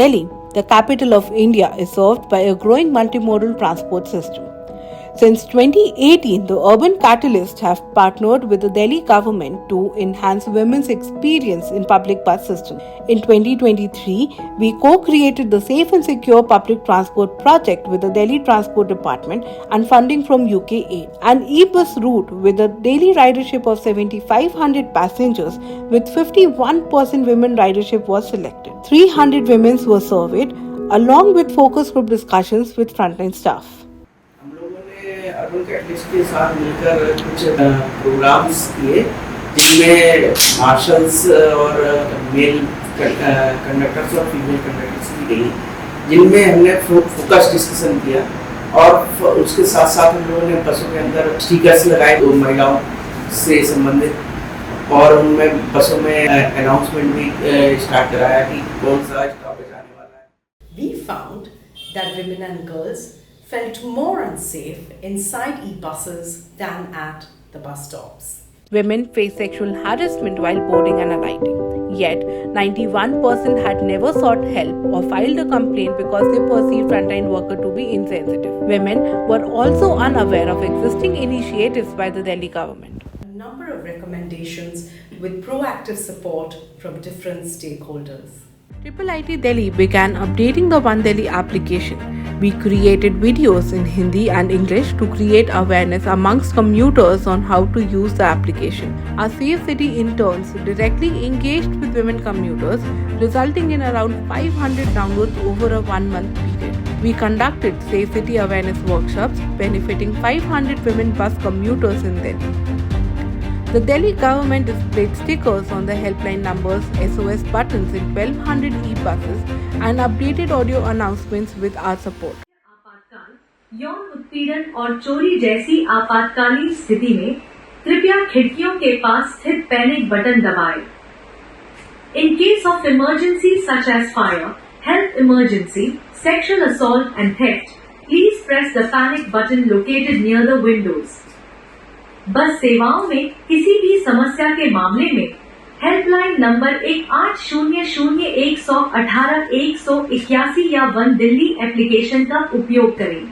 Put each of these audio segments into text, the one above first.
Delhi, the capital of India, is served by a growing multimodal transport system. Since 2018, the Urban Catalyst have partnered with the Delhi government to enhance women's experience in public bus system. In 2023, we co-created the Safe and Secure Public Transport project with the Delhi Transport Department and funding from UK Aid. An e-bus route with a daily ridership of 7,500 passengers with 51% women ridership was selected. 300 women were surveyed along with focus group discussions with frontline staff. Urban catalyst के साथ मिलकर कुछ programmes किए जिनमें marshals और mail conductors और female conductors भी गई, जिनमें हमने फोकस डिस्कशन किया और उसके साथ साथ हम लोगों ने बसों के अंदर स्टिकर्स लगाए महिलाओं से संबंधित और उनमें बसों में अनाउंसमेंट भी स्टार्ट कराया कि कौन सा स्टॉपेज आने वाला है. We found that women and girls felt more unsafe inside e-buses than at the bus stops. Women face sexual harassment while boarding and alighting. Yet, 91% had never sought help or filed a complaint because they perceived frontline worker to be insensitive. Women were also unaware of existing initiatives by the Delhi government. A number of recommendations with proactive support from different stakeholders. IIIT Delhi began updating the One Delhi application. We created videos in Hindi and English to create awareness amongst commuters on how to use the application. Our Safe City interns directly engaged with women commuters, resulting in around 500 downloads over a 1-month period. We conducted Safe City awareness workshops benefiting 500 women bus commuters in Delhi. The Delhi government displayed stickers on the helpline numbers, SOS buttons in 1200 e-buses and updated audio announcements with our support. आपातकाल, यौन उत्पीड़न और चोरी जैसी आपातकालीन स्थिति में कृपया खिड़कियों के पास स्थित पैनिक बटन दबाएं. In case of emergency such as fire, health emergency, sexual assault and theft, please press the panic button located near the windows. बस सेवाओं में किसी भी समस्या के मामले में हेल्पलाइन नंबर 1800-118-181 या वन दिल्ली एप्लीकेशन का उपयोग करें.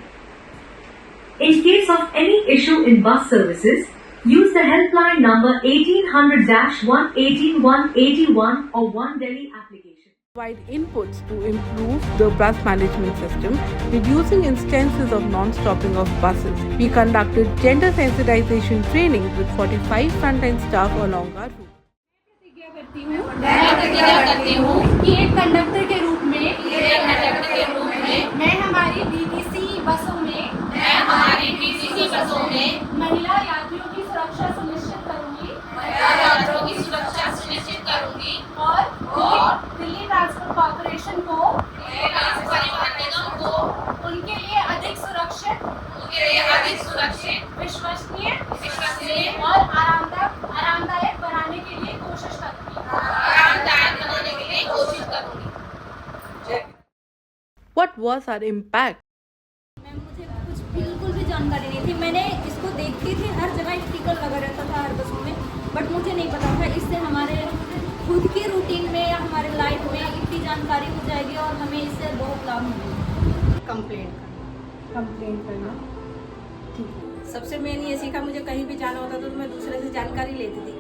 In case of any issue in bus services, use the helpline number 1800-118-181 or One Delhi application. Provide inputs to improve the bus management system, reducing instances of non-stopping of buses. We conducted gender sensitization training with 45 frontline staff along our route. मैं प्रतिज्ञा करती हूँ कि एक conductor के रूप में मैं हमारी डीटीसी बसों में महिला यात्रियों की सुरक्षा सुनिश्चित करूँगी और दिल्ली ट्रांसपोर्ट कॉर्पोरेशन को उनके लिए अधिक सुरक्षित, विश्वसनीय और आरामदायक बनाने के लिए कोशिश करूँगी. What was our impact? मुझे कुछ बिल्कुल भी जानकारी नहीं थी. मैंने इसको देखती थी, हर जगह स्टिकर लगा रहता था हर बसों में, बट मुझे नहीं पता था इससे हमारे खुद की रूटीन में या हमारे लाइफ में इतनी जानकारी हो जाएगी और हमें इससे बहुत लाभ मिलेगा. कंप्लेंट करना ठीक है. सबसे मेन ये सीखा, मुझे कहीं भी जाना होता तो मैं दूसरे से जानकारी लेती थी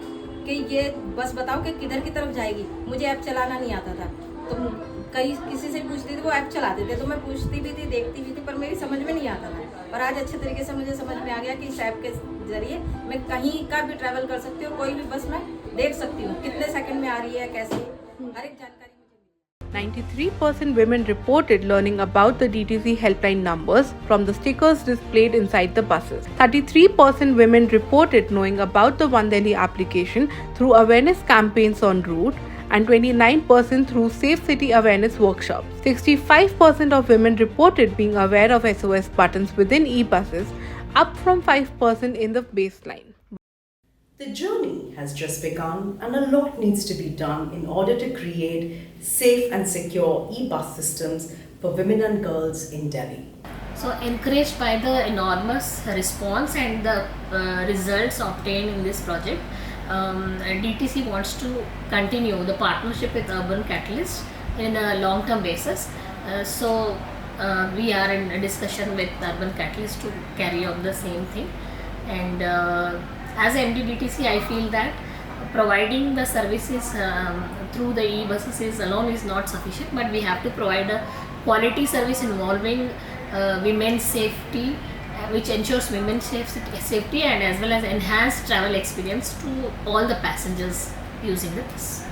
कि ये बस बताओ कि किधर की तरफ जाएगी. मुझे ऐप चलाना नहीं आता था तो कहीं किसी से पूछती थी, वो ऐप चलाते थे तो मैं पूछती भी थी, देखती भी थी, पर मेरी समझ में नहीं आता था. पर आज अच्छे तरीके से मुझे समझ में आ गया कि इस ऐप के जरिए मैं कहीं का भी ट्रैवल कर सकती हूँ, कोई भी बस में देख सकती हूँ कितने सेकंड में आ रही है, कैसे, हर एक जानकारी. 93% women reported learning about the DTC helpline numbers from the stickers displayed inside the buses. 33% women reported knowing about the One Delhi application through awareness campaigns en route and 29% through Safe City awareness workshops. 65% of women reported being aware of SOS buttons within e-buses, up from 5% in the baseline. The journey has just begun and a lot needs to be done in order to create safe and secure e-bus systems for women and girls in Delhi. So encouraged by the enormous response and the results obtained in this project, DTC wants to continue the partnership with Urban Catalyst in a long-term basis. We are in a discussion with Urban Catalyst to carry on the same thing. And as MDDTC, I feel that providing the services through the e-buses alone is not sufficient, but we have to provide a quality service involving women's safety, which ensures women's safety and as well as enhanced travel experience to all the passengers using the bus.